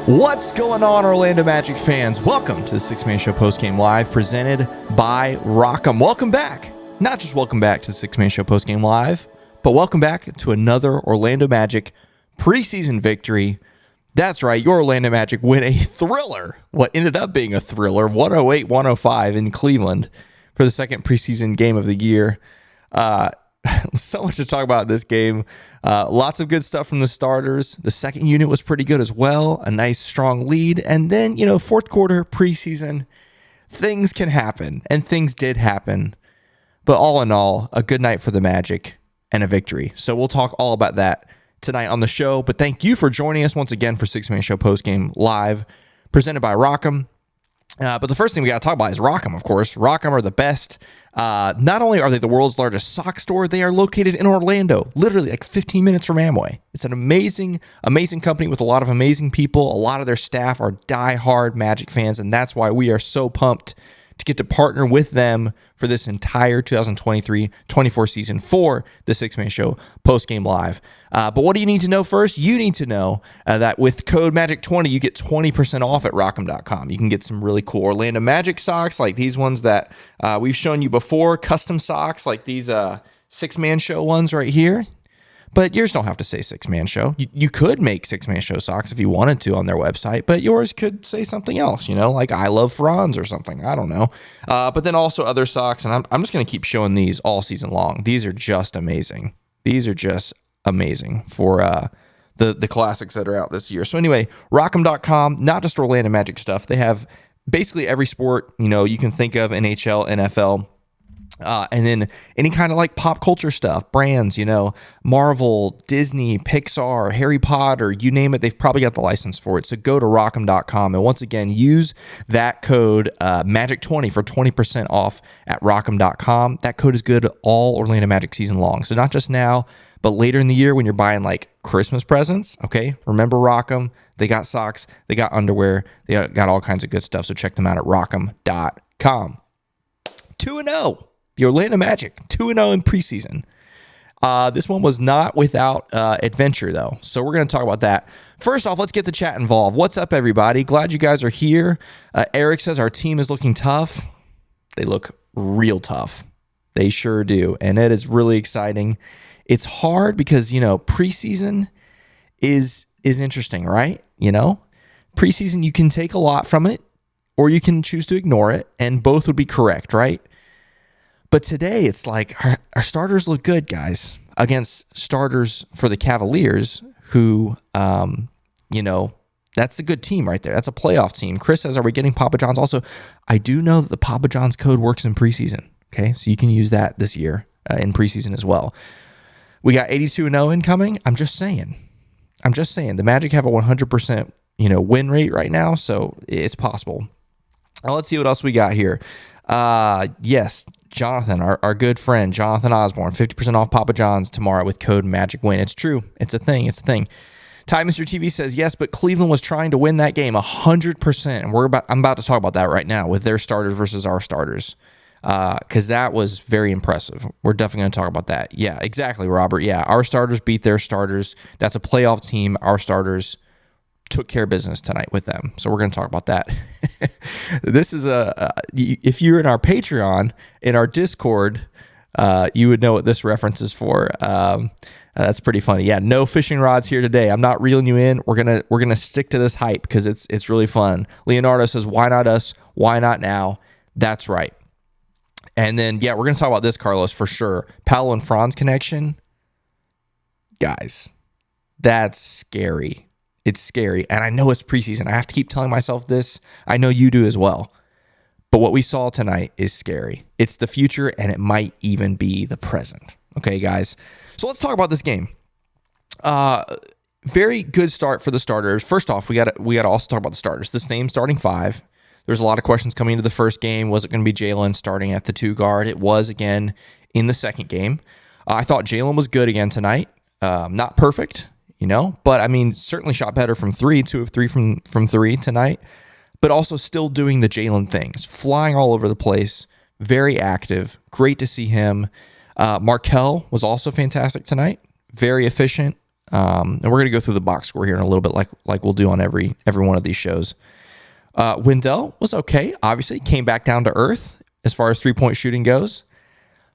What's going on, Orlando Magic fans? Welcome to the Six-Man Show Postgame Live, presented by Rock'em. Welcome back. Not just welcome back to the Six-Man Show Postgame Live, but welcome back to another Orlando Magic preseason victory. That's right, your Orlando Magic win a thriller, what ended up being a thriller, 108-105 in Cleveland for the second preseason game of the year. So much to talk about in this game. Lots of good stuff from the starters. The second unit was pretty good as well. A nice, strong lead. And then, fourth quarter preseason, things can happen. And things did happen. But all in all, a good night for the Magic and a victory. So we'll talk all about that tonight on the show. But thank you for joining us once again for Six-Man Show Postgame Live, presented by Rock'em. But the first thing we got to talk about is Rock'em, of course. Rock'em are the best. Not only are they the world's largest sock store, they are located in Orlando, literally like 15 minutes from Amway. It's an amazing, amazing company with a lot of amazing people. A lot of their staff are diehard Magic fans, and that's why we are so pumped to get to partner with them for this entire 2023-24 season for the Six-Man Show Postgame Live. But what do you need to know first? You need to know that with code MAGIC20, you get 20% off at Rock'em.com. You can get some really cool Orlando Magic socks, like these ones that we've shown you before, custom socks like these Six-Man Show ones right here. But yours don't have to say Six-Man Show. You could make Six-Man Show socks if you wanted to on their website, but yours could say something else, like I Love Franz or something. I don't know. But then also other socks, and I'm just going to keep showing these all season long. These are just amazing. These are just amazing for the classics that are out this year. So anyway, Rock'em.com, not just Orlando Magic stuff. They have basically every sport, you can think of, NHL, NFL, and then any kind of like pop culture stuff, brands, Marvel, Disney, Pixar, Harry Potter, you name it, they've probably got the license for it. So go to Rock'em.com and once again, use that code MAGIC20 for 20% off at Rock'em.com. That code is good all Orlando Magic season long. So not just now, but later in the year when you're buying like Christmas presents, okay? Remember Rock'em. They got socks, they got underwear, they got all kinds of good stuff. So check them out at Rock'em.com. 2-0. The Orlando Magic, 2-0 in preseason. This one was not without adventure, though. So we're going to talk about that. First off, let's get the chat involved. What's up, everybody? Glad you guys are here. Eric says our team is looking tough. They look real tough. They sure do. And it is really exciting. It's hard because, preseason is interesting, right? Preseason, you can take a lot from it or you can choose to ignore it. And both would be correct, right? But today, it's like our starters look good, guys, against starters for the Cavaliers, who, that's a good team right there. That's a playoff team. Chris says, are we getting Papa John's? Also, I do know that the Papa John's code works in preseason, okay? So you can use that this year in preseason as well. We got 82-0 incoming. I'm just saying. The Magic have a 100%, win rate right now, so it's possible. Now, let's see what else we got here. Yes, Jonathan, our good friend, Jonathan Osborne, 50% off Papa John's tomorrow with code MAGIC-WIN. It's true. It's a thing. Ty Mr. TV says, yes, but Cleveland was trying to win that game 100%. And I'm about to talk about that right now with their starters versus our starters. Because that was very impressive. We're definitely going to talk about that. Yeah, exactly, Robert. Yeah, our starters beat their starters. That's a playoff team. Our starters took care of business tonight with them. So we're going to talk about that. This is if you're in our Patreon, in our Discord, you would know what this reference is for. That's pretty funny. Yeah, no fishing rods here today. I'm not reeling you in. We're gonna stick to this hype because it's really fun. Leonardo says, why not us? Why not now? That's right. And then, yeah, we're going to talk about this, Carlos, for sure. Paolo and Franz connection. Guys, that's scary. It's scary. And I know it's preseason. I have to keep telling myself this. I know you do as well. But what we saw tonight is scary. It's the future, and it might even be the present. Okay, guys? So let's talk about this game. Very good start for the starters. First off, we got to also talk about the starters. The same starting five. There's a lot of questions coming into the first game. Was it going to be Jalen starting at the 2 guard? It was again in the second game. I thought Jalen was good again tonight. Not perfect, but I mean, certainly shot better from 3, 2 of 3 from 3 tonight, but also still doing the Jalen things, flying all over the place, very active. Great to see him. Markelle was also fantastic tonight. Very efficient. And we're going to go through the box score here in a little bit, like we'll do on every one of these shows. Wendell was okay. Obviously, came back down to earth as far as 3-point shooting goes.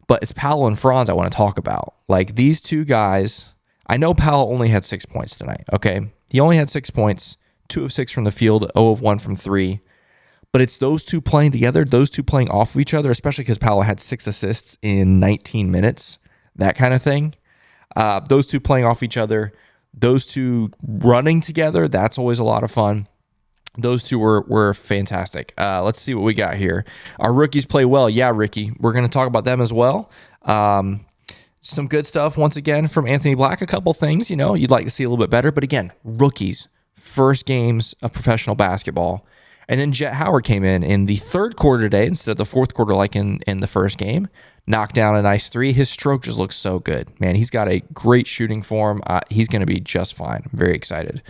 But it's Paolo and Franz I want to talk about. Like, these two guys, I know Paolo only had 6 points tonight, okay? He only had 6 points, 2 of 6 from the field, 0 of 1 from 3. But it's those two playing together, those two playing off of each other, especially because Paolo had 6 assists in 19 minutes, that kind of thing. Those two playing off each other, those two running together, that's always a lot of fun. Those two were fantastic. Let's see what we got here. Our rookies play well. Yeah, Ricky, we're going to talk about them as well. Some good stuff, once again, from Anthony Black. A couple things, you'd like to see a little bit better. But again, rookies, first games of professional basketball. And then Jet Howard came in the third quarter today instead of the fourth quarter like in the first game. Knocked down a nice 3. His stroke just looks so good. Man, he's got a great shooting form. He's going to be just fine. I'm very excited.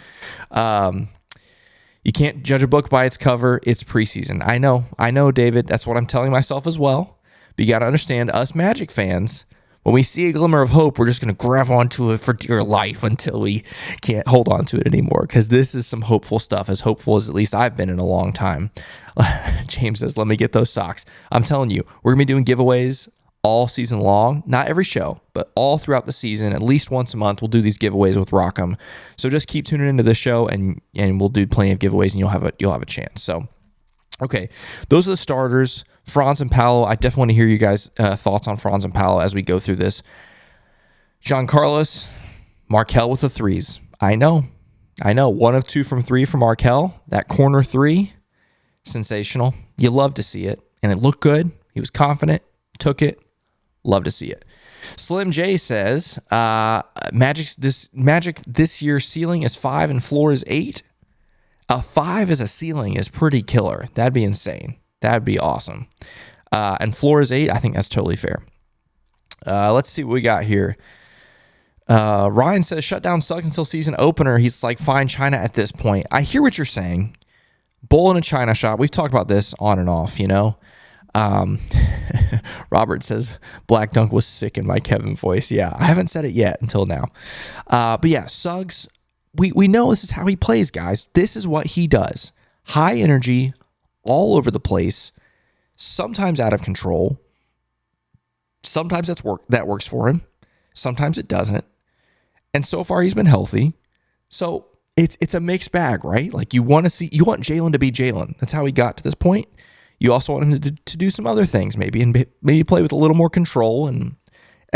You can't judge a book by its cover. It's preseason. I know, David. That's what I'm telling myself as well. But you got to understand, us Magic fans, when we see a glimmer of hope, we're just going to grab onto it for dear life until we can't hold on to it anymore, because this is some hopeful stuff, as hopeful as at least I've been in a long time. James says, let me get those socks. I'm telling you, we're going to be doing giveaways all season long. Not every show, but all throughout the season. At least once a month, we'll do these giveaways with Rock'em. So just keep tuning into the show, and we'll do plenty of giveaways, and you'll have a chance. So, okay, those are the starters. Franz and Paolo. I definitely want to hear you guys' thoughts on Franz and Paolo as we go through this. John Carlos, Markel with the threes. I know. 1 of 2 from 3 from Markel. That corner 3, sensational. You love to see it, and it looked good. He was confident, took it. Love to see it. Slim J says, Magic this year's ceiling is 5 and floor is 8. A 5 as a ceiling is pretty killer. That'd be insane. That'd be awesome. And floor is 8. I think that's totally fair. Let's see what we got here. Ryan says, shutdown sucks until season opener. He's like, fine China at this point. I hear what you're saying. Bull in a China shop. We've talked about this on and off, Robert says Black Dunk was sick in my Kevin voice. Yeah, I haven't said it yet until now. But yeah, Suggs, we know this is how he plays, guys. This is what he does. High energy, all over the place, sometimes out of control. Sometimes that works for him. Sometimes it doesn't. And so far he's been healthy. So it's a mixed bag, right? Like you want Jalen to be Jalen. That's how he got to this point. You also want him to do some other things, maybe play with a little more control. And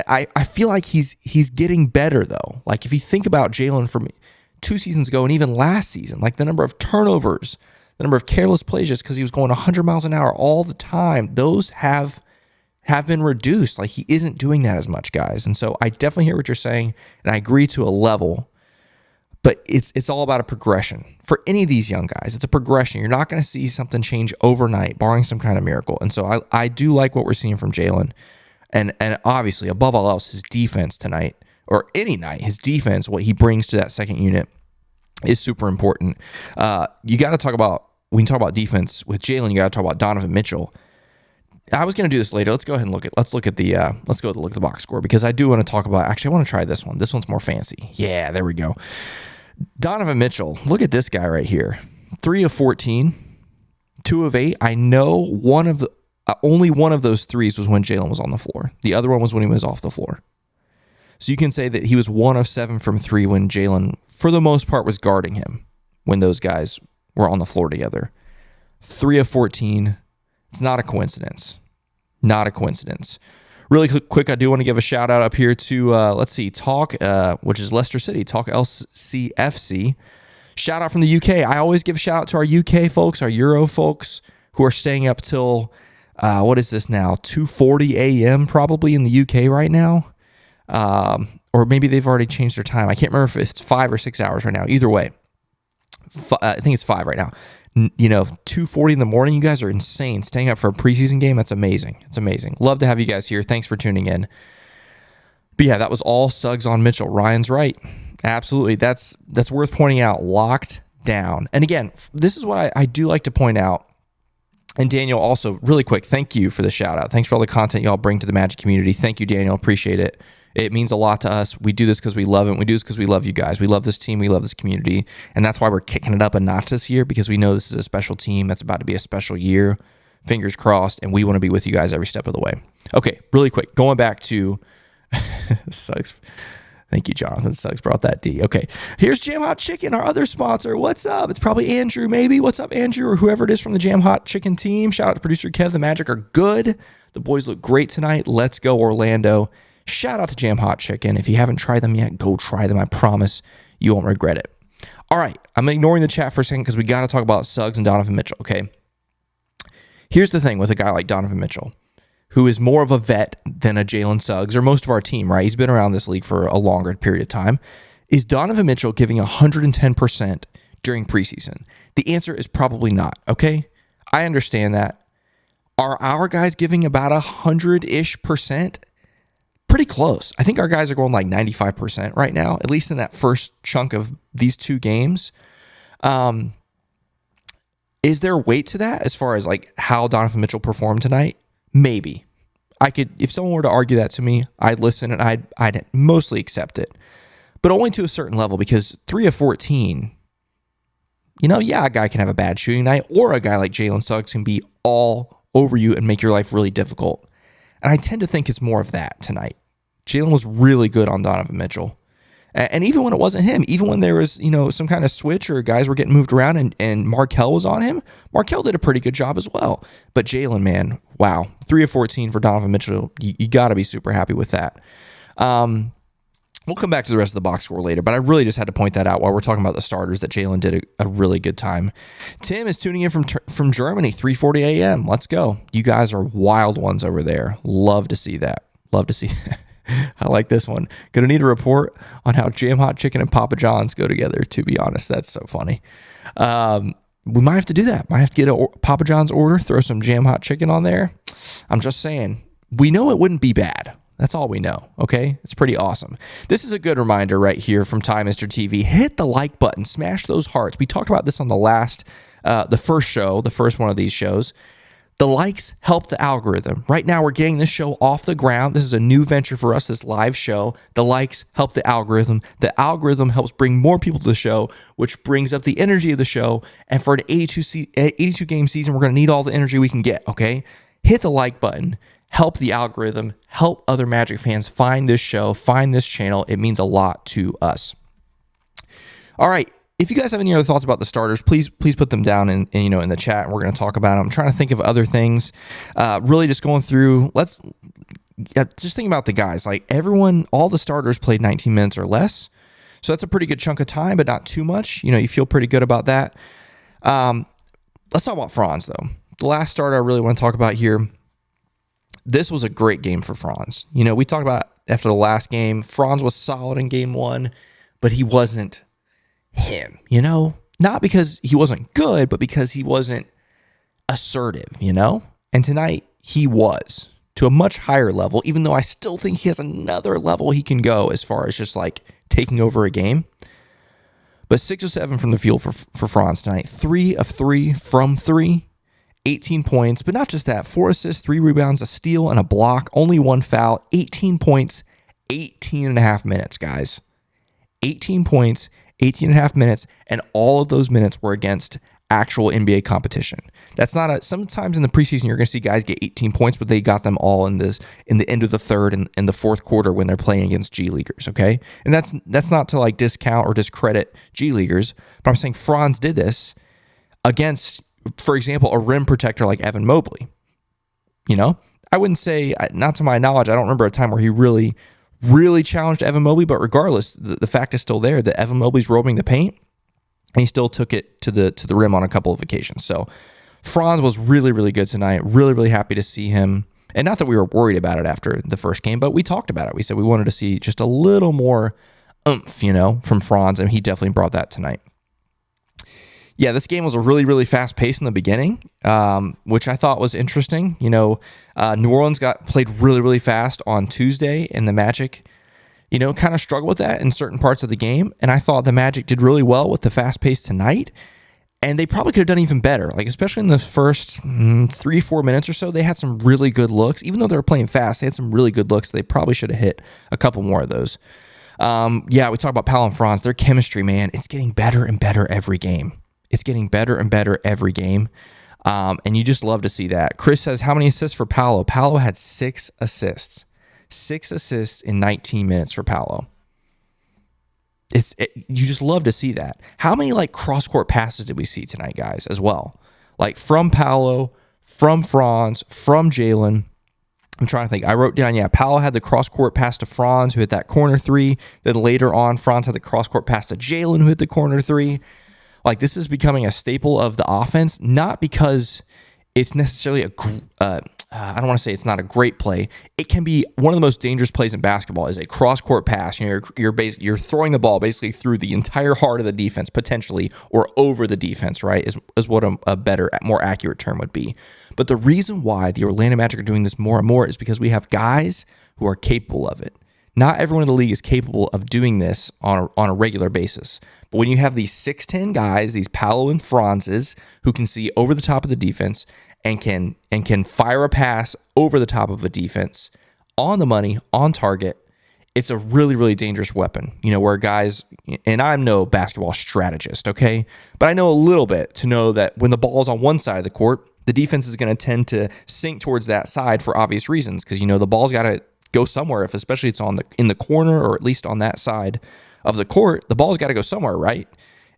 I feel like he's getting better, though. Like if you think about Jalen from 2 seasons ago and even last season, like the number of turnovers, the number of careless plays just because he was going 100 miles an hour all the time, those have been reduced. Like he isn't doing that as much, guys. And so I definitely hear what you're saying, and I agree to a level. But it's all about a progression. For any of these young guys, it's a progression. You're not going to see something change overnight, barring some kind of miracle. And so I do like what we're seeing from Jalen. And obviously, above all else, his defense tonight, or any night, his defense, what he brings to that second unit is super important. You got to talk about, when you talk about defense with Jalen, you got to talk about Donovan Mitchell. I was going to do this later. Let's go ahead and look at the box score, because I do want to talk about, actually, I want to try this one. This one's more fancy. Yeah, there we go. Donovan Mitchell, look at this guy right here. 3 of 14, 2 of 8. I know only one of those threes was when Jalen was on the floor. The other one was when he was off the floor. So you can say that he was 1 of 7 from 3 when Jalen, for the most part, was guarding him when those guys were on the floor together. 3 of 14. It's not a coincidence. Not a coincidence. Really quick, I do want to give a shout out up here to, Talk, which is Leicester City, Talk LCFC. Shout out from the UK. I always give a shout out to our UK folks, our Euro folks, who are staying up till, what is this now, 2:40 a.m. probably in the UK right now. Or maybe they've already changed their time. I can't remember if it's 5 or 6 hours right now. Either way, I think it's 5 right now. 2:40 in the morning. You guys are insane. Staying up for a preseason game. That's amazing. It's amazing. Love to have you guys here. Thanks for tuning in. But yeah, that was all Suggs on Mitchell. Ryan's right. Absolutely. That's worth pointing out. Locked down. And again, this is what I do like to point out. And Daniel, also really quick, thank you for the shout out. Thanks for all the content y'all bring to the Magic community. Thank you, Daniel. Appreciate it. It means a lot to us. We do this because we love it. We do this because we love you guys. We love this team. We love this community. And that's why we're kicking it up a notch this year, because we know this is a special team that's about to be a special year. Fingers crossed. And we want to be with you guys every step of the way. Okay, really quick. Going back to... Suggs. Thank you, Jonathan. Suggs brought that D. Okay, here's Jam Hot Chicken, our other sponsor. What's up? It's probably Andrew, maybe. What's up, Andrew, or whoever it is from the Jam Hot Chicken team. Shout out to producer Kev. The Magic are good. The boys look great tonight. Let's go, Orlando. Shout out to Jam Hot Chicken. If you haven't tried them yet, go try them. I promise you won't regret it. All right, I'm ignoring the chat for a second because we got to talk about Suggs and Donovan Mitchell, okay? Here's the thing with a guy like Donovan Mitchell, who is more of a vet than a Jalen Suggs, or most of our team, right? He's been around this league for a longer period of time. Is Donovan Mitchell giving 110% during preseason? The answer is probably not, okay? I understand that. Are our guys giving about 100-ish%? Pretty close. I think our guys are going like 95% right now, at least in that first chunk of these two games. Is there weight to that as far as like how Donovan Mitchell performed tonight? Maybe. I could, if someone were to argue that to me, I'd listen and I'd mostly accept it. But only to a certain level, because 3 of 14, a guy can have a bad shooting night, or a guy like Jalen Suggs can be all over you and make your life really difficult. And I tend to think it's more of that tonight. Jalen was really good on Donovan Mitchell. And even when it wasn't him, even when there was, some kind of switch or guys were getting moved around and Markelle was on him, Markelle did a pretty good job as well. But Jalen, man, wow. 3 of 14 for Donovan Mitchell. You got to be super happy with that. We'll come back to the rest of the box score later, but I really just had to point that out while we're talking about the starters, that Jalen did a really good time. Tim is tuning in from Germany, 3:40 a.m. Let's go. You guys are wild ones over there. Love to see that. Love to see that. I like this one. Gonna need a report on how Jam Hot Chicken and Papa John's go together, to be honest. That's so funny. We might have to do that. Might have to get a Papa John's order, throw some Jam Hot Chicken on there. I'm just saying. We know it wouldn't be bad. That's all we know, okay? It's pretty awesome. This is a good reminder right here from Time Mr. TV. Hit the like button. Smash those hearts. We talked about this on the first one of these shows. The likes help the algorithm. Right now, we're getting this show off the ground. This is a new venture for us, this live show. The likes help the algorithm. The algorithm helps bring more people to the show, which brings up the energy of the show. And for an 82-game season, we're going to need all the energy we can get, okay? Hit the like button. Help the algorithm. Help other Magic fans find this show, find this channel. It means a lot to us. All right. If you guys have any other thoughts about the starters, please put them down in the chat, and we're going to talk about them. I'm trying to think of other things. Really just going through, just think about the guys. Like all the starters played 19 minutes or less. So that's a pretty good chunk of time, but not too much. You feel pretty good about that. Let's talk about Franz, though. The last starter I really want to talk about here. This was a great game for Franz. We talked about after the last game, Franz was solid in game 1, but he wasn't him, not because he wasn't good, but because he wasn't assertive, and tonight he was to a much higher level, even though I still think he has another level he can go as far as just like taking over a game. But 6 of 7 from the field for Franz tonight, 3 of 3 from 3, 18 points, but not just that, 4 assists, 3 rebounds, a steal, and a block, only 1 foul, 18 points, 18 and a half minutes, guys. 18 points, 18 and a half minutes, and all of those minutes were against actual NBA competition. That's not sometimes in the preseason you're going to see guys get 18 points, but they got them all in the end of the third and in the fourth quarter when they're playing against G Leaguers, okay? And that's not to like discount or discredit G Leaguers, but I'm saying Franz did this against, for example, a rim protector like Evan Mobley. I wouldn't say, not to my knowledge, I don't remember a time where he really challenged Evan Mobley, but regardless, the fact is still there that Evan Mobley's roaming the paint, and he still took it to the rim on a couple of occasions. So Franz was really, really good tonight. Really, really happy to see him. And not that we were worried about it after the first game, but we talked about it. We said we wanted to see just a little more oomph, from Franz, and he definitely brought that tonight. Yeah, this game was a really, really fast pace in the beginning, which I thought was interesting. New Orleans played really, really fast on Tuesday, and the Magic, kind of struggled with that in certain parts of the game. And I thought the Magic did really well with the fast pace tonight. And they probably could have done even better, like especially in the first 3-4 minutes or so. They had some really good looks. Even though they were playing fast, they had some really good looks. They probably should have hit a couple more of those. Yeah, we talk about Powell and Franz. Their chemistry, man, it's getting better and better every game. It's getting better and better every game. And you just love to see that. Chris says, how many assists for Paolo? Paolo had 6 assists. 6 assists in 19 minutes for Paolo. You just love to see that. How many like cross-court passes did we see tonight, guys, as well? Like from Paolo, from Franz, from Jalen. I'm trying to think. I wrote down, Paolo had the cross-court pass to Franz, who hit that corner 3. Then later on, Franz had the cross-court pass to Jalen, who hit the corner 3. Like, this is becoming a staple of the offense, not because it's necessarily I don't want to say it's not a great play. It can be one of the most dangerous plays in basketball is a cross-court pass. You're throwing the ball basically through the entire heart of the defense, potentially, or over the defense, right, is what a better, more accurate term would be. But the reason why the Orlando Magic are doing this more and more is because we have guys who are capable of it. Not everyone in the league is capable of doing this on a regular basis. But when you have these 6'10 guys, these Paolo and Franzes, who can see over the top of the defense and can fire a pass over the top of a defense on the money, on target, it's a really, really dangerous weapon. Where guys, and I'm no basketball strategist, okay? But I know a little bit to know that when the ball is on one side of the court, the defense is going to tend to sink towards that side for obvious reasons, because the ball's got to go somewhere. If especially it's in the corner, or at least on that side of the court, the ball's got to go somewhere, right?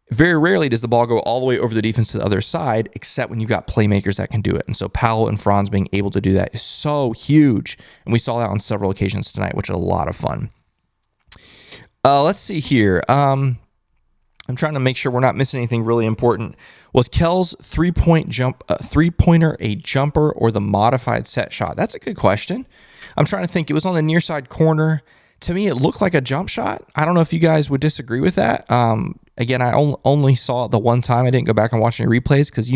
Very rarely does the ball go all the way over the defense to the other side, except when you've got playmakers that can do it. And so Powell and Franz being able to do that is so huge. And we saw that on several occasions tonight, which is a lot of fun. Let's see here. I'm trying to make sure we're not missing anything really important. Was Kell's three-pointer a jumper or the modified set shot? That's a good question. I'm trying to think. It was on the near side corner. To me, it looked like a jump shot. I don't know if you guys would disagree with that. Again, I only saw it the one time. I didn't go back and watch any replays because,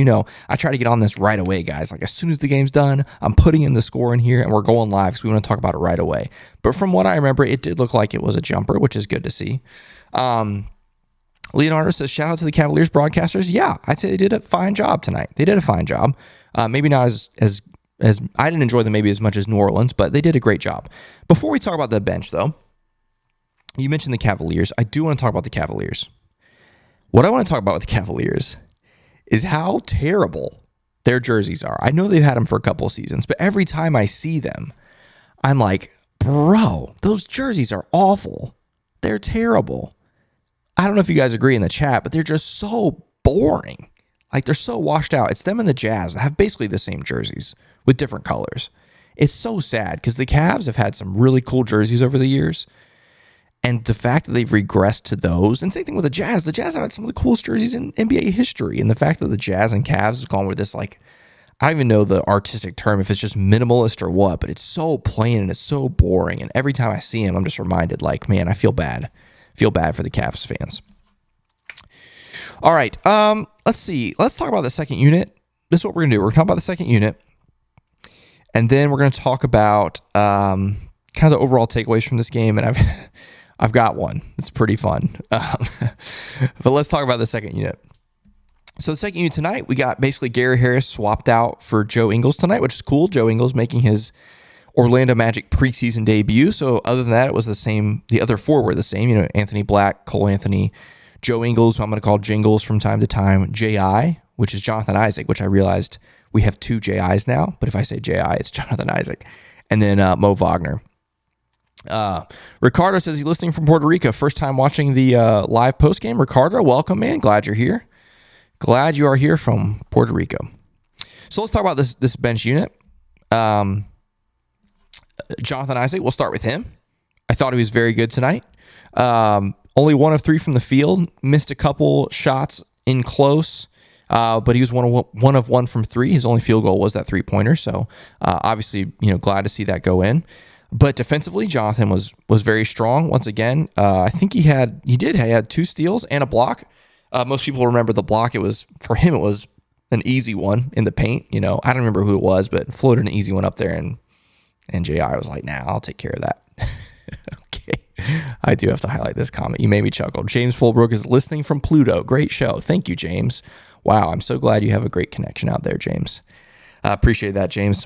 I try to get on this right away, guys. Like, as soon as the game's done, I'm putting in the score in here, and we're going live because we want to talk about it right away. But from what I remember, it did look like it was a jumper, which is good to see. Leonardo says, shout out to the Cavaliers broadcasters. Yeah, I'd say they did a fine job tonight. They did a fine job. Maybe not as I didn't enjoy them maybe as much as New Orleans, but they did a great job. Before we talk about the bench, though, you mentioned the Cavaliers. I do want to talk about the Cavaliers. What I want to talk about with the Cavaliers is how terrible their jerseys are. I know they've had them for a couple of seasons, but every time I see them, I'm like, bro, those jerseys are awful. They're terrible. I don't know if you guys agree in the chat, but they're just so boring. Like, they're so washed out. It's them and the Jazz that have basically the same jerseys with different colors. It's so sad because the Cavs have had some really cool jerseys over the years. And the fact that they've regressed to those, and same thing with the Jazz have had some of the coolest jerseys in NBA history. And the fact that the Jazz and Cavs have gone with this, like, I don't even know the artistic term, if it's just minimalist or what, but it's so plain and it's so boring. And every time I see him, I'm just reminded, like, man, I feel bad. Feel bad for the Cavs fans. All right, let's see. Let's talk about the second unit. This is what we're going to do. We're going to talk about the second unit. And then we're going to talk about kind of the overall takeaways from this game. And I've got one. It's pretty fun. But let's talk about the second unit. So the second unit tonight, we got basically Gary Harris swapped out for Joe Ingles tonight, which is cool. Joe Ingles making his Orlando Magic preseason debut. So other than that, it was the same. The other four were the same. Anthony Black, Cole Anthony, Joe Ingles, who I'm going to call Jingles from time to time, J.I., which is Jonathan Isaac, which I realized we have two J.I.s now. But if I say J.I., it's Jonathan Isaac. And then Mo Wagner. Ricardo says he's listening from Puerto Rico. First time watching the live postgame. Ricardo, welcome, man. Glad you're here. Glad you are here from Puerto Rico. So let's talk about this bench unit. Jonathan Isaac, we'll start with him. I thought he was very good tonight. Only 1 of 3 from the field. Missed a couple shots in close, but he was one of 1 from 3. His only field goal was that 3-pointer. So obviously, glad to see that go in. But defensively, Jonathan was very strong. Once again, I think he had 2 steals and a block. Most people remember the block. For him, it was an easy one in the paint. I don't remember who it was, but floated an easy one up there, and J.I. was like, nah, I'll take care of that. Okay. I do have to highlight this comment. You made me chuckle. James Fulbrook is listening from Pluto. Great show. Thank you, James. Wow, I'm so glad you have a great connection out there, James. Appreciate that, James.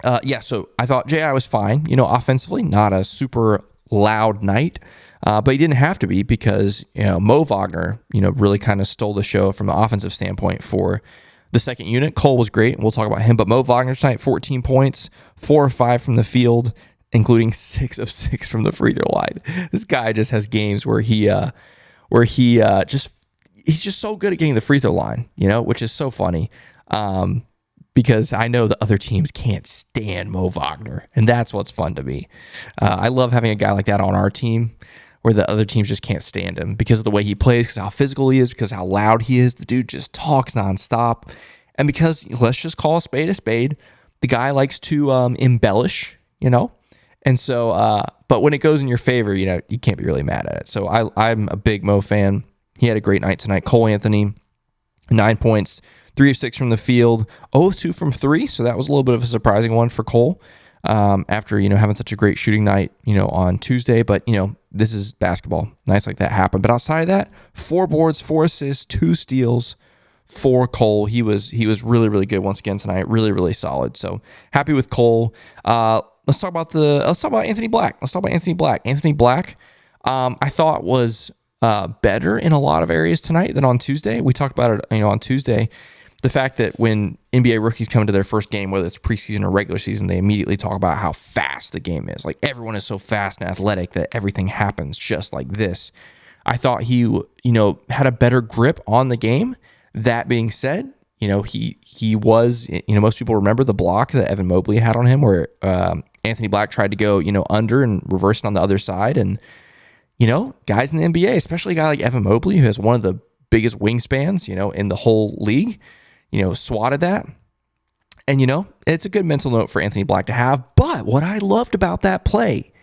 So I thought J.I. was fine. Offensively, not a super loud night, but he didn't have to be because Mo Wagner, really kind of stole the show from an offensive standpoint for the second unit. Cole was great, and we'll talk about him. But Mo Wagner tonight, 14 points, 4 of 5 from the field, including 6 of 6 from the free throw line. This guy just has games where he's just so good at getting the free throw line, which is so funny. Because I know the other teams can't stand Mo Wagner, and that's what's fun to me. I love having a guy like that on our team where the other teams just can't stand him because of the way he plays, because how physical he is, because how loud he is. The dude just talks nonstop. And because, let's just call a spade, the guy likes to embellish, And so, but when it goes in your favor, you can't be really mad at it. So I'm a big Mo fan. He had a great night tonight. Cole Anthony, 9 points, 3 of 6 from the field, 0 of 2 from 3. So that was a little bit of a surprising one for Cole after, having such a great shooting night, on Tuesday. But, this is basketball. Nice like that happened. But outside of that, 4 boards, 4 assists, 2 steals for Cole. He was really, really good once again tonight. Really, really solid. So happy with Cole. Let's talk about Anthony Black. Anthony Black, I thought was better in a lot of areas tonight than on Tuesday. We talked about it, on Tuesday. The fact that when NBA rookies come into their first game, whether it's preseason or regular season, they immediately talk about how fast the game is. Like, everyone is so fast and athletic that everything happens just like this. I thought he, had a better grip on the game. That being said, he was, most people remember the block that Evan Mobley had on him where Anthony Black tried to go, under and reverse it on the other side. And, guys in the NBA, especially a guy like Evan Mobley, who has one of the biggest wingspans, in the whole league, swatted that. And, it's a good mental note for Anthony Black to have. But what I loved about that play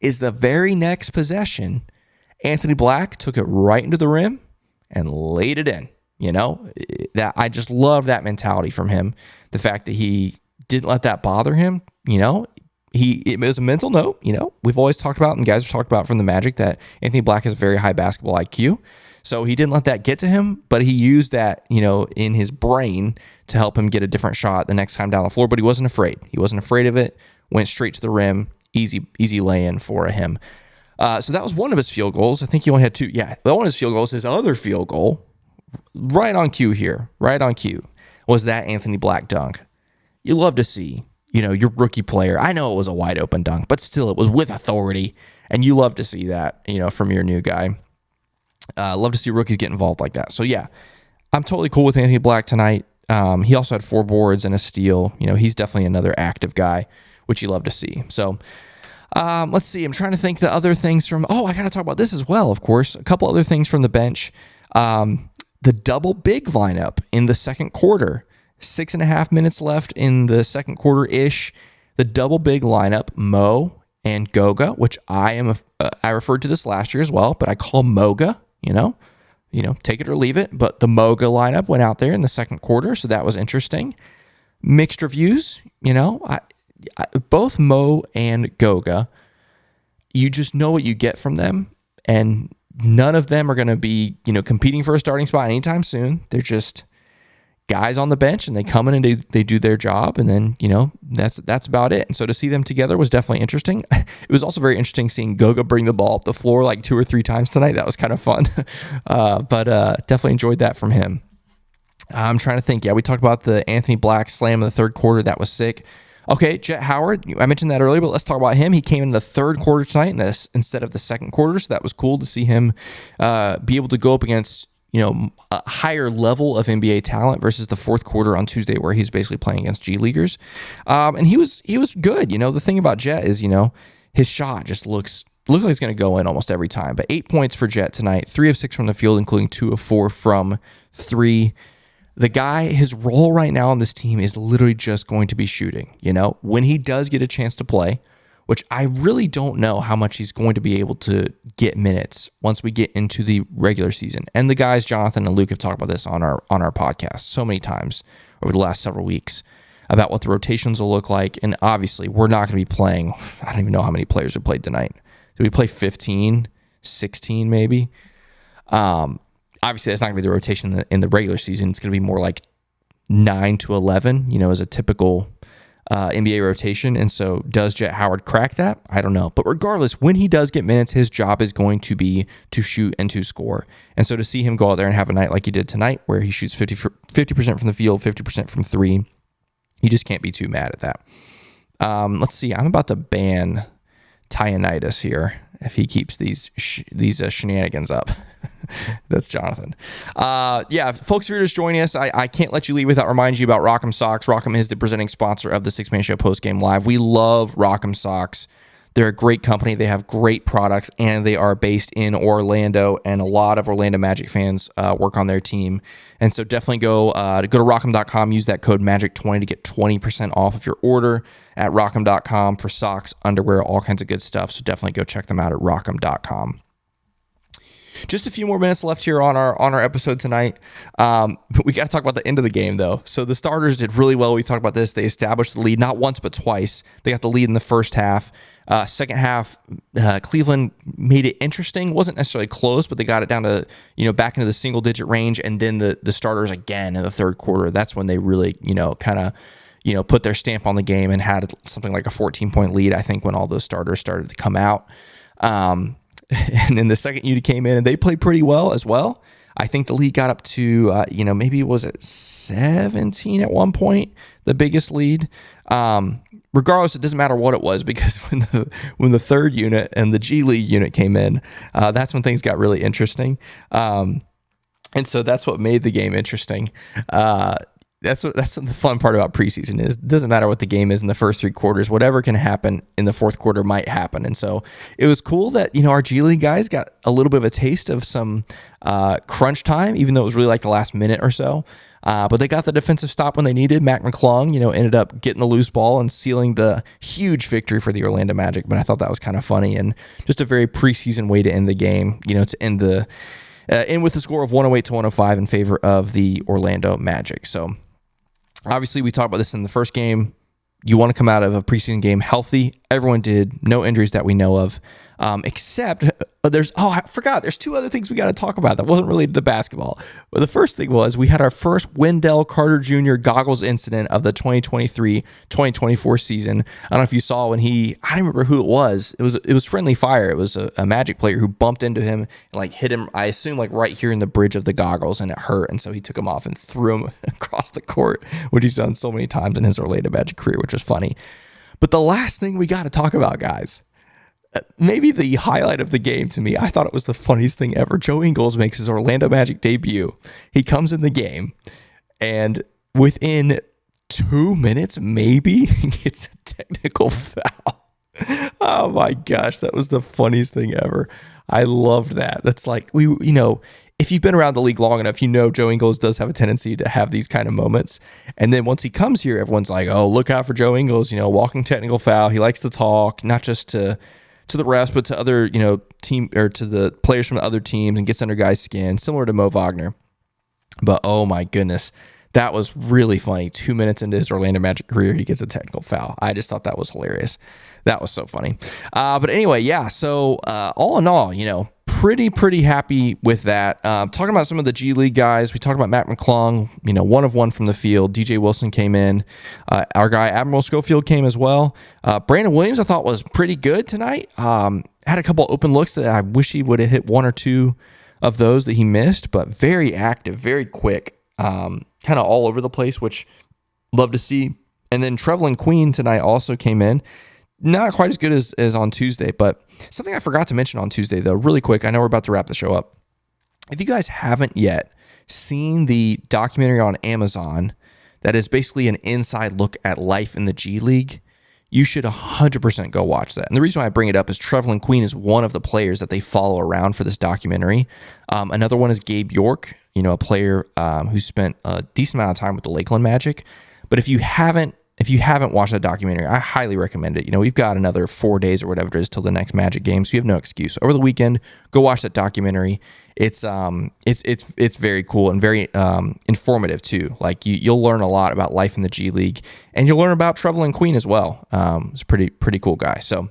is the very next possession, Anthony Black took it right into the rim and laid it in. That I just love that mentality from him. The fact that he didn't let that bother him, it was a mental note. We've always talked about, and guys have talked about from the Magic, that Anthony Black has a very high basketball IQ. So he didn't let that get to him, but he used that, in his brain to help him get a different shot the next time down the floor. But he wasn't afraid. He wasn't afraid of it. Went straight to the rim. Easy lay-in for him. So that was one of his field goals. I think he only had 2. Yeah, one of his field goals, his other field goal, right on cue, was that Anthony Black dunk. You love to see, your rookie player. I know it was a wide open dunk, but still it was with authority. And you love to see that, from your new guy. Love to see rookies get involved like that. So yeah, I'm totally cool with Anthony Black tonight. He also had 4 boards and a steal. He's definitely another active guy, which you love to see. So let's see. I'm trying to think the other things from, I got to talk about this as well, of course. A couple other things from the bench. The double big lineup in the second quarter, 6.5 minutes left in the second quarter-ish. The double big lineup, Mo and Goga, which I referred to this last year as well, but I call Moga, take it or leave it. But the Moga lineup went out there in the second quarter, so that was interesting. Mixed reviews, both Mo and Goga, you just know what you get from them, and none of them are going to be, competing for a starting spot anytime soon. They're just guys on the bench, and they come in and they do their job, and then, that's about it. And so to see them together was definitely interesting. It was also very interesting seeing Goga bring the ball up the floor like 2 or 3 times tonight. That was kind of fun. But definitely enjoyed that from him. I'm trying to think. Yeah, we talked about the Anthony Black slam in the third quarter. That was sick. Okay, Jet Howard, I mentioned that earlier, but let's talk about him. He came in the third quarter tonight instead of the second quarter, so that was cool to see him be able to go up against, a higher level of NBA talent versus the fourth quarter on Tuesday where he's basically playing against G Leaguers. And he was good. The thing about Jet is, his shot just looks like it's going to go in almost every time. But 8 points for Jet tonight, 3 of 6 from the field, including 2 of 4 from 3. The guy, his role right now on this team is literally just going to be shooting. When he does get a chance to play, which I really don't know how much he's going to be able to get minutes once we get into the regular season. And the guys, Jonathan and Luke, have talked about this on our podcast so many times over the last several weeks about what the rotations will look like. And obviously, we're not going to be playing. I don't even know how many players have played tonight. Did we play 15, 16 maybe? Obviously, that's not going to be the rotation in the regular season. It's going to be more like 9 to 11, as a typical NBA rotation. And so does Jet Howard crack that? I don't know. But regardless, when he does get minutes, his job is going to be to shoot and to score. And so to see him go out there and have a night like he did tonight, where he shoots 50% from the field, 50% from three, you just can't be too mad at that. Let's see. I'm about to ban Tyonitis here if he keeps these shenanigans up. That's Jonathan. Folks, if you're just joining us, I can't let you leave without reminding you about Rock'em Socks. Rock'em is the presenting sponsor of the Six Man Show Postgame Live. We love Rock'em Socks. They're a great company. They have great products, and they are based in Orlando, and a lot of Orlando Magic fans work on their team. And so definitely go to rock'em.com, use that code MAGIC20 to get 20% off of your order at rock'em.com for socks, underwear, all kinds of good stuff. So definitely go check them out at rock'em.com. Just a few more minutes left here on our episode tonight. But we got to talk about the end of the game, though. So the starters did really well. We talked about this. They established the lead not once but twice. They got the lead in the first half. Second half, Cleveland made it interesting. Wasn't necessarily close, but they got it down to back into the single digit range. And then the starters again in the third quarter. That's when they really kind of put their stamp on the game and had something like a 14-point lead. I think when all those starters started to come out. And then the second unit came in and they played pretty well as well. I think the lead got up to, maybe was it 17 at one point, the biggest lead. Regardless, it doesn't matter what it was, because when the third unit and the G League unit came in, that's when things got really interesting. And so that's what made the game interesting. That's the fun part about preseason is it doesn't matter what the game is in the first three quarters. Whatever can happen in the fourth quarter might happen. And so it was cool that, our G League guys got a little bit of a taste of some crunch time, even though it was really like the last minute or so. But they got the defensive stop when they needed. Mac McClung, ended up getting the loose ball and sealing the huge victory for the Orlando Magic. But I thought that was kind of funny and just a very preseason way to end the game, to end the in with the score of 108 to 105 in favor of the Orlando Magic. So obviously, we talked about this in the first game. You want to come out of a preseason game healthy. Everyone did. No injuries that we know of. Except I forgot. There's two other things we got to talk about that wasn't related to basketball. But the first thing was we had our first Wendell Carter Jr. goggles incident of the 2023-2024 season. I don't know if you saw when I don't remember who it was. It was friendly fire. It was a Magic player who bumped into him and hit him, I assume right here in the bridge of the goggles, and it hurt. And so he took him off and threw him across the court, which he's done so many times in his Orlando Magic career, which was funny. But the last thing we got to talk about, guys, maybe the highlight of the game to me, I thought it was the funniest thing ever. Joe Ingles makes his Orlando Magic debut. He comes in the game, and within 2 minutes, maybe, he gets a technical foul. Oh my gosh, that was the funniest thing ever. I loved that. That's like, if you've been around the league long enough, Joe Ingles does have a tendency to have these kind of moments. And then once he comes here, everyone's like, oh, look out for Joe Ingles, walking technical foul. He likes to talk, not just to the refs, but to other, team, or to the players from the other teams, and gets under guys' skin, similar to Mo Wagner. But oh my goodness, that was really funny. 2 minutes into his Orlando Magic career, he gets a technical foul. I just thought that was hilarious. That was so funny. But anyway, yeah. So all in all, pretty happy with that. Talking about some of the G League guys, we talked about Matt McClung, 1 of 1 from the field. DJ Wilson came in. Our guy Admiral Schofield came as well. Brandon Williams, I thought, was pretty good tonight. Had a couple open looks that I wish he would have hit 1 or 2 of those that he missed, but very active, very quick, kind of all over the place, which love to see. And then Trevelin Queen tonight also came in. Not quite as good as on Tuesday, but something I forgot to mention on Tuesday, though, really quick. I know we're about to wrap the show up. If you guys haven't yet seen the documentary on Amazon that is basically an inside look at life in the G League, you should 100% go watch that. And the reason why I bring it up is Trevelin Queen is one of the players that they follow around for this documentary. Another one is Gabe York, a player who spent a decent amount of time with the Lakeland Magic. But if you haven't watched that documentary, I highly recommend it. We've got another 4 days or whatever it is till the next Magic game, so you have no excuse. Over the weekend, go watch that documentary. It's very cool and very informative too. Like you'll learn a lot about life in the G League, and you'll learn about Trevelin Queen as well. He's a pretty cool guy. So,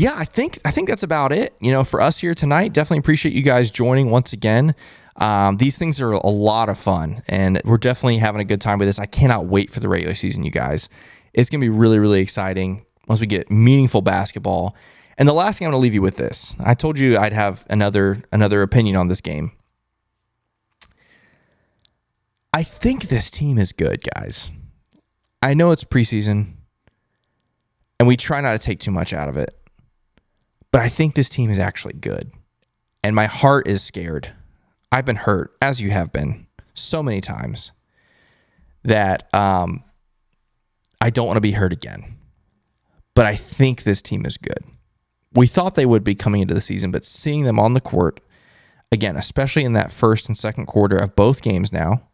yeah, I think that's about it. For us here tonight, definitely appreciate you guys joining once again. These things are a lot of fun, and we're definitely having a good time with this. I cannot wait for the regular season, you guys. It's going to be really, really exciting once we get meaningful basketball. And the last thing I'm going to leave you with this. I told you I'd have another opinion on this game. I think this team is good, guys. I know it's preseason, and we try not to take too much out of it. But I think this team is actually good. And my heart is scared. I've been hurt, as you have been, so many times, that I don't want to be hurt again. But I think this team is good. We thought they would be coming into the season, but seeing them on the court, again, especially in that first and second quarter of both games now,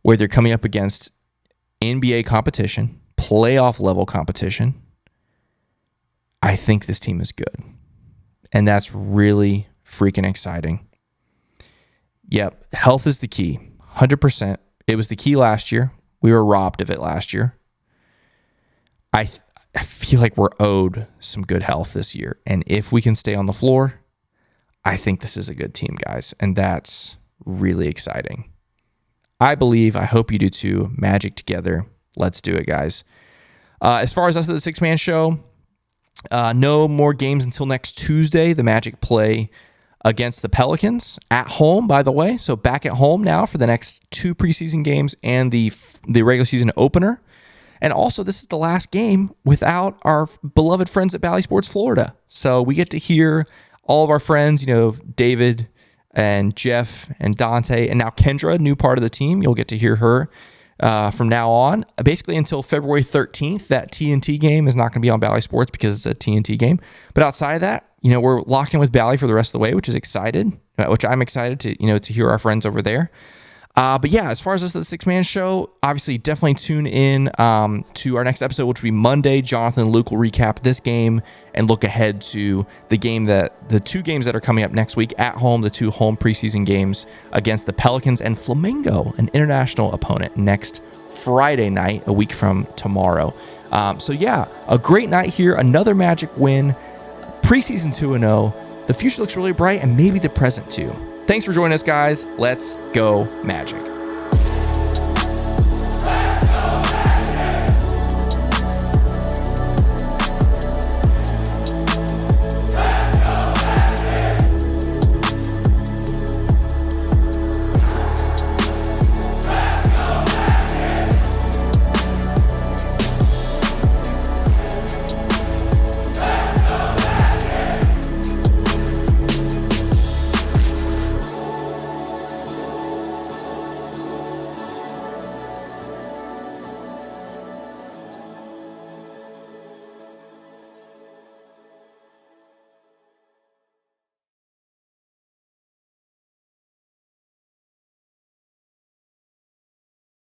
where they're coming up against NBA competition, playoff level competition, I think this team is good. And that's really freaking exciting. Yep, health is the key, 100%. It was the key last year. We were robbed of it last year. I feel like we're owed some good health this year. And if we can stay on the floor, I think this is a good team, guys. And that's really exciting. I hope you do too. Magic together. Let's do it, guys. As far as us at the Six Man Show, no more games until next Tuesday. The Magic play against the Pelicans at home, by the way. So back at home now for the next 2 preseason games and the regular season opener. And also, this is the last game without our beloved friends at Bally Sports Florida. So we get to hear all of our friends, David and Jeff and Dante, and now Kendra, new part of the team. You'll get to hear her from now on. Basically until February 13th, that TNT game is not going to be on Bally Sports because it's a TNT game. But outside of that, we're locked in with Bally for the rest of the way, which I'm excited to hear our friends over there. But yeah, as far as this the Six Man Show, obviously definitely tune in to our next episode, which will be Monday. Jonathan and Luke will recap this game and look ahead to the 2 games that are coming up next week at home, the 2 home preseason games against the Pelicans and Flamengo, an international opponent, next Friday night, a week from tomorrow. So yeah, a great night here, another Magic win, preseason 2-0. The future looks really bright, and maybe the present too. Thanks for joining us, guys. Let's go Magic.